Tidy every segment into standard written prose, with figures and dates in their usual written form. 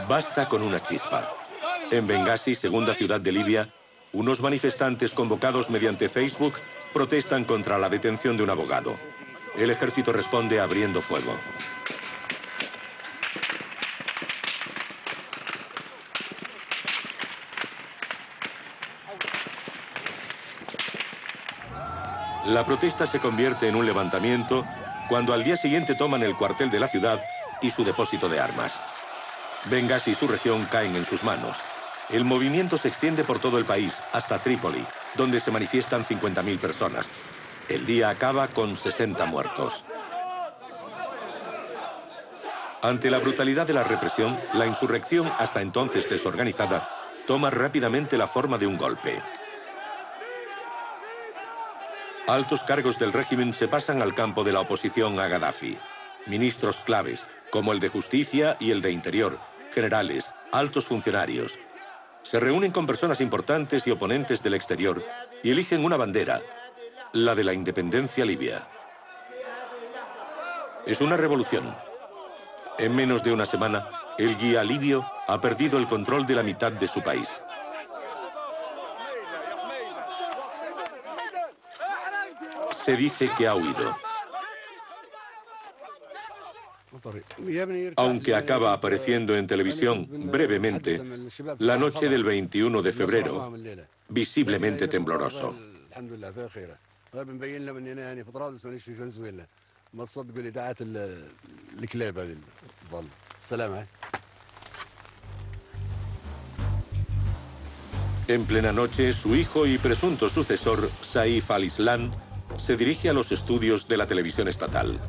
Basta con una chispa. En Bengasi, segunda ciudad de Libia, unos manifestantes convocados mediante Facebook protestan contra la detención de un abogado. El ejército responde abriendo fuego. La protesta se convierte en un levantamiento cuando al día siguiente toman el cuartel de la ciudad y su depósito de armas. Bengasi y su región caen en sus manos. El movimiento se extiende por todo el país, hasta Trípoli, donde se manifiestan 50.000 personas. El día acaba con 60 muertos. Ante la brutalidad de la represión, la insurrección, hasta entonces desorganizada, toma rápidamente la forma de un golpe. Altos cargos del régimen se pasan al campo de la oposición a Gaddafi. Ministros claves, como el de Justicia y el de Interior, generales, altos funcionarios, se reúnen con personas importantes y oponentes del exterior y eligen una bandera, la de la independencia libia. Es una revolución. En menos de una semana, el guía libio ha perdido el control de la mitad de su país. Se dice que ha huido. Aunque acaba apareciendo en televisión brevemente, la noche del 21 de febrero, visiblemente tembloroso. En plena noche, su hijo y presunto sucesor, Saif al-Islam, se dirige a los estudios de la televisión estatal.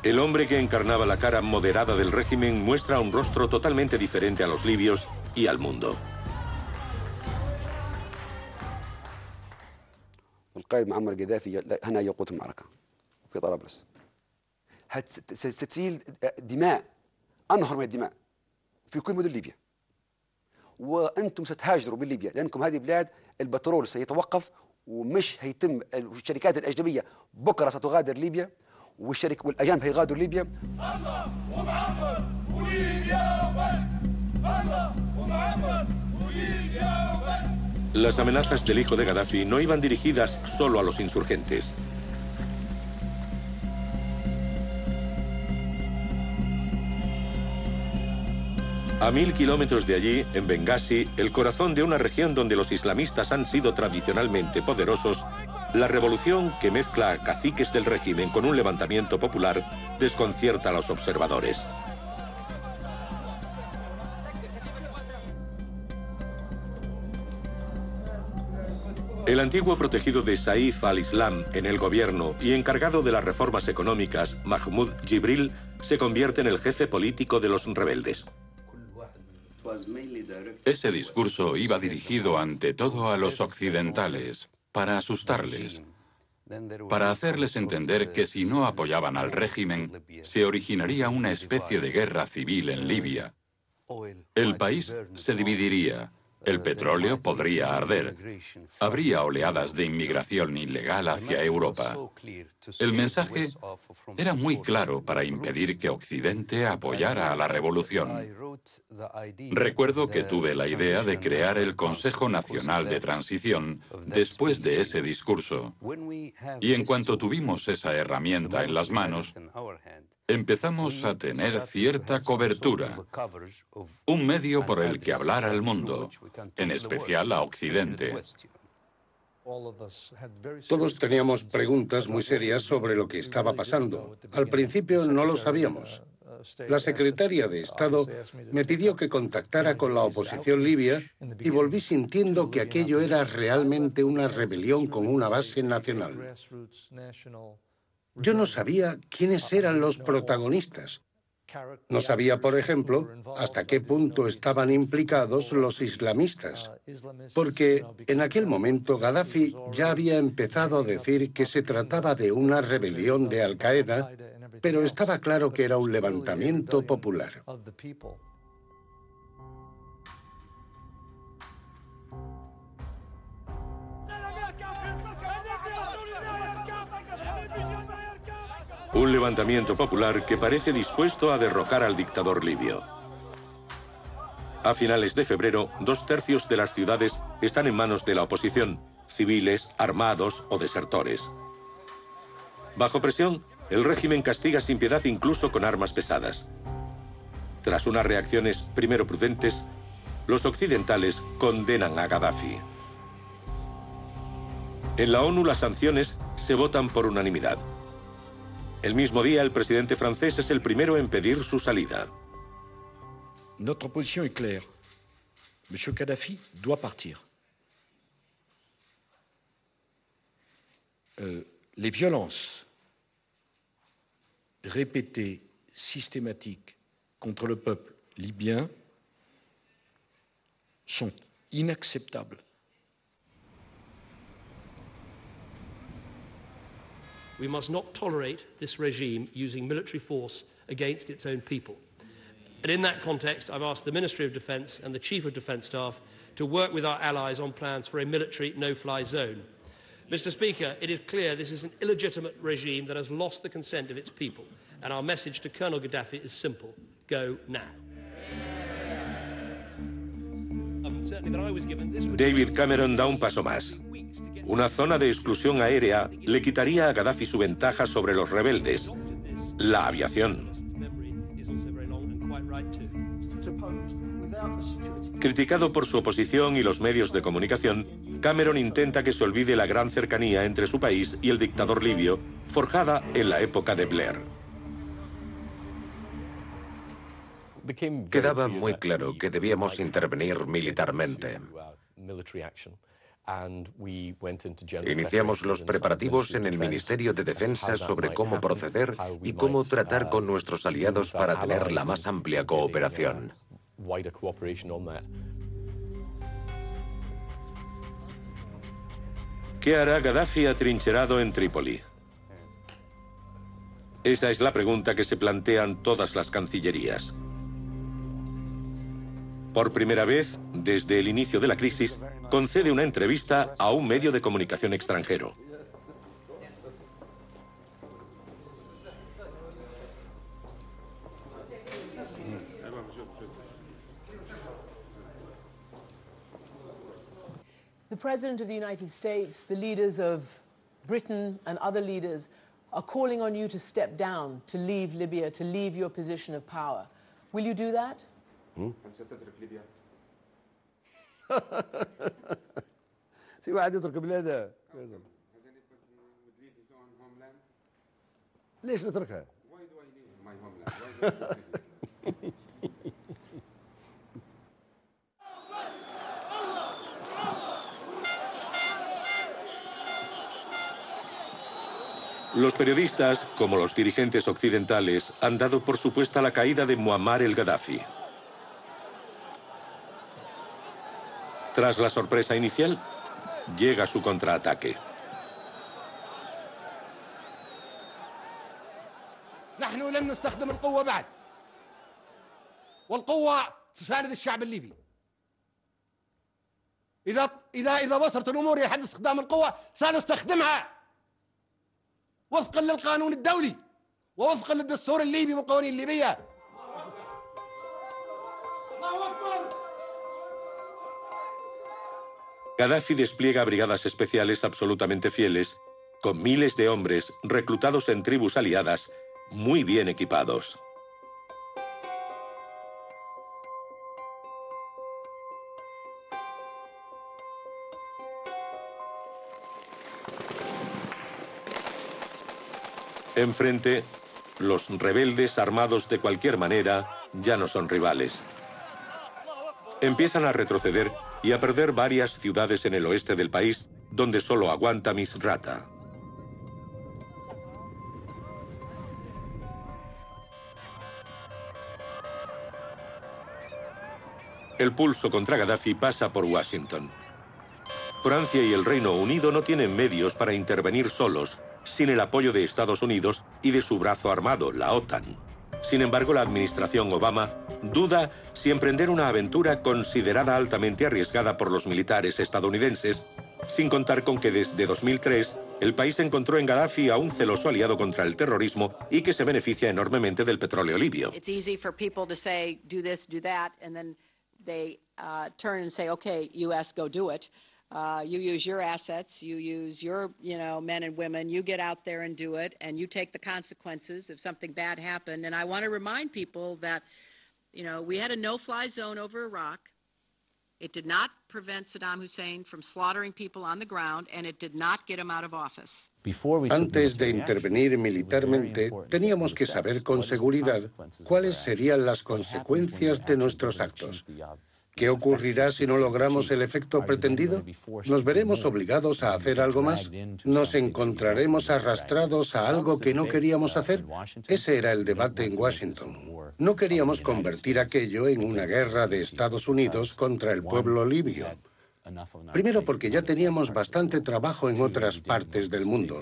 El hombre que encarnaba la cara moderada del régimen muestra un rostro totalmente diferente a los libios y al mundo. القائد معمر القذافي هنا يقود المعركة في طرابلس. ستسيل دماء، أنهر من الدماء في كل مدن ليبيا. وأنتم ستهاجروا من ليبيا لأنكم هذه بلاد البترول سيتوقف ومش هيتم. الشركات الأجنبية بكرة ستغادر ليبيا والأجانب هيغادروا ليبيا. الله ومعمر وليبيا وبس. الله ومعمر وليبيا وبس. Las amenazas del hijo de Gaddafi no iban dirigidas solo a los insurgentes. A 1000 kilómetros de allí, en Bengasi, el corazón de una región donde los islamistas han sido tradicionalmente poderosos, la revolución que mezcla a caciques del régimen con un levantamiento popular desconcierta a los observadores. El antiguo protegido de Saif al-Islam en el gobierno y encargado de las reformas económicas, Mahmoud Jibril, se convierte en el jefe político de los rebeldes. Ese discurso iba dirigido ante todo a los occidentales, para asustarles, para hacerles entender que si no apoyaban al régimen, se originaría una especie de guerra civil en Libia. El país se dividiría. El petróleo podría arder. Habría oleadas de inmigración ilegal hacia Europa. El mensaje era muy claro para impedir que Occidente apoyara a la revolución. Recuerdo que tuve la idea de crear el Consejo Nacional de Transición después de ese discurso. Y en cuanto tuvimos esa herramienta en las manos, empezamos a tener cierta cobertura, un medio por el que hablar al mundo, en especial a Occidente. Todos teníamos preguntas muy serias sobre lo que estaba pasando. Al principio no lo sabíamos. La secretaria de Estado me pidió que contactara con la oposición libia y volví sintiendo que aquello era realmente una rebelión con una base nacional. Yo no sabía quiénes eran los protagonistas. No sabía, por ejemplo, hasta qué punto estaban implicados los islamistas, porque en aquel momento Gaddafi ya había empezado a decir que se trataba de una rebelión de Al-Qaeda, pero estaba claro que era un levantamiento popular. Un levantamiento popular que parece dispuesto a derrocar al dictador libio. A finales de febrero, 2/3 de las ciudades están en manos de la oposición, civiles, armados o desertores. Bajo presión, el régimen castiga sin piedad incluso con armas pesadas. Tras unas reacciones primero prudentes, los occidentales condenan a Gaddafi. En la ONU las sanciones se votan por unanimidad. El mismo día, el presidente francés es el primero en pedir su salida. Notre position est claire. Monsieur Kadhafi doit partir. Les violences répétées, systématiques contre le peuple libyen sont inacceptables. We must not tolerate this regime using military force against its own people. And in that context, I've asked the Ministry of Defence and the Chief of Defence Staff to work with our allies on plans for a military no-fly zone. Mr. Speaker, it is clear this is an illegitimate regime that has lost the consent of its people, and our message to Colonel Gaddafi is simple: go now. David Cameron da un paso más. Una zona de exclusión aérea le quitaría a Gaddafi su ventaja sobre los rebeldes, la aviación. Criticado por su oposición y los medios de comunicación, Cameron intenta que se olvide la gran cercanía entre su país y el dictador libio, forjada en la época de Blair. Quedaba muy claro que debíamos intervenir militarmente. Iniciamos los preparativos en el Ministerio de Defensa sobre cómo proceder y cómo tratar con nuestros aliados para tener la más amplia cooperación. ¿Qué hará Gaddafi atrincherado en Trípoli? Esa es la pregunta que se plantean todas las cancillerías. Por primera vez, desde el inicio de la crisis, concede una entrevista a un medio de comunicación extranjero. The President of the United States, the leaders of Britain and other leaders are calling on you to step down, to leave Libya, to leave your position of power. Will you do that? في واحد يترك بلاده ليش نتركها؟ Los periodistas, como los dirigentes occidentales, han dado por supuesta la caída de Muammar el-Gaddafi. Tras la sorpresa inicial, llega su contraataque. نحن لن نستخدم القوة بعد والقوة تساند الشعب الليبي. إذا وصلت الأمور إلى حد استخدام القوة سنستخدمها وفقا للقانون الدولي ووفقا للدستور الليبي والقوانين الليبية. الله أكبر. Gaddafi despliega brigadas especiales absolutamente fieles, con miles de hombres reclutados en tribus aliadas, muy bien equipados. Enfrente, los rebeldes armados de cualquier manera ya no son rivales. Empiezan a retroceder y a perder varias ciudades en el oeste del país, donde solo aguanta Misrata. El pulso contra Gaddafi pasa por Washington. Francia y el Reino Unido no tienen medios para intervenir solos, sin el apoyo de Estados Unidos y de su brazo armado, la OTAN. Sin embargo, la administración Obama duda si emprender una aventura considerada altamente arriesgada por los militares estadounidenses, sin contar con que desde 2003 El país encontró en Gaddafi a un celoso aliado contra el terrorismo y que se beneficia enormemente del petróleo libio. It's easy for people to say, do this, do that, and then they turn and say, okay, US, go do it. You use your assets, you use your, men and women, you get out there and do it, and you take the consequences if something bad happened. And I want to remind people that, we had a no-fly zone over Iraq. It did not prevent Saddam Hussein from slaughtering people on the ground, and it did not get him out of office. Antes de intervenir militarmente, teníamos que saber con seguridad cuáles serían las consecuencias de nuestros actos. ¿Qué ocurrirá si no logramos el efecto pretendido? ¿Nos veremos obligados a hacer algo más? ¿Nos encontraremos arrastrados a algo que no queríamos hacer? Ese era el debate en Washington. No queríamos convertir aquello en una guerra de Estados Unidos contra el pueblo libio. Primero, porque ya teníamos bastante trabajo en otras partes del mundo.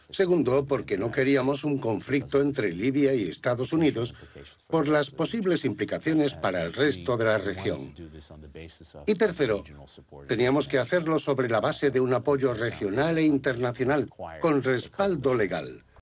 Segundo, porque no queríamos un conflicto entre Libia y Estados Unidos por las posibles implicaciones para el resto de la región. Y tercero, teníamos que hacerlo sobre la base de un apoyo regional e internacional, con respaldo legal.